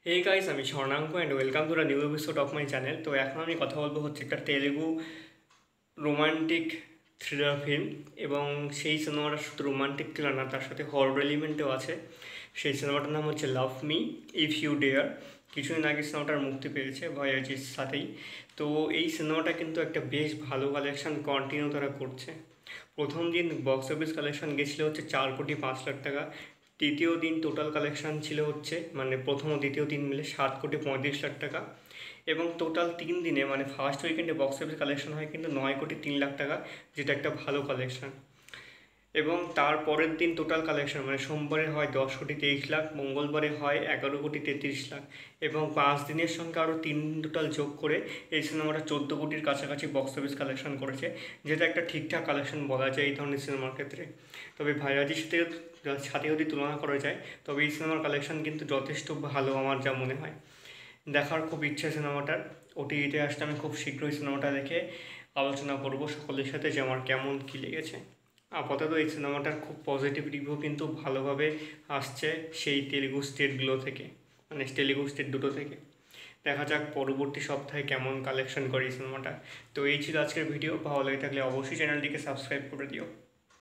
হে guys, আমি Swarnanka and welcome to the new episode of my channel. তো এখন আমি কথা বলবো হচ্ছে একটা তেলেগু রোমান্টিক থ্রিলার ফিল্ম, এবং সেই সিনেমাটা শুধু রোমান্টিক থ্রিলার না, তার সাথে হরর এলিমেন্টও আছে। সেই সিনেমাটার নাম হচ্ছে love me if you dare. কিছুদিন আগে সিনেমাটার মুক্তি পেয়েছে ভয়াজির সাথেই। তো এই সিনেমাটা কিন্তু একটা বেশ ভালো কালেকশন কন্টিনিউ তারা করছে। প্রথম দিন বক্স অফিস কালেকশন গেছিলো হচ্ছে 4,05,00,000 টাকা। দ্বিতীয় দিন টোটাল কালেকশন ছিল হচ্ছে মানে প্রথম ও দ্বিতীয় দিন মিলে 7,35,00,000 টাকা। এবং টোটাল 3 দিনে মানে ফার্স্ট উইকেন্ডে বক্স অফিস কালেকশন হয় কিন্তু 9,03,00,000 টাকা, যেটা একটা ভালো কালেকশন। এবং তার পরের দিন টোটাল কালেকশন মানে সোমবারে হয় 10,23,00,000, মঙ্গলবারে হয় 11,33,00,000, এবং 5 দিনের সঙ্গে আরও 3 দিন টোটাল যোগ করে এই সিনেমাটা 14 কোটির কাছাকাছি বক্স অফিস কালেকশন করেছে, যেটা একটা ঠিকঠাক কালেকশন বলা যায় এই ধরনের সিনেমার ক্ষেত্রে। তবে ভাইরাজির সাথে যদি তুলনা করা যায়, তবে এই সিনেমার কালেকশন কিন্তু যথেষ্ট ভালো আমার যা মনে হয়। দেখার খুব ইচ্ছা সিনেমাটার। ওটিইতে আসতে আমি খুব শীঘ্রই সিনেমাটা দেখে আলোচনা করব সকলের সাথে যে আমার কেমন কী লেগেছে। আপাতত এই সিনেমাটার খুব পজিটিভ রিভিউ কিন্তু ভালোভাবে আসছে সেই তেলেগু স্টেটগুলো থেকে, মানে তেলেগু স্টেট দুটো থেকে। দেখা যাক পরবর্তী সপ্তাহে কেমন কালেকশন করে এই সিনেমাটা। তো এই ছিল আজকের ভিডিও। ভালো লেগে থাকলে অবশ্যই চ্যানেলটিকে সাবস্ক্রাইব করে দিও।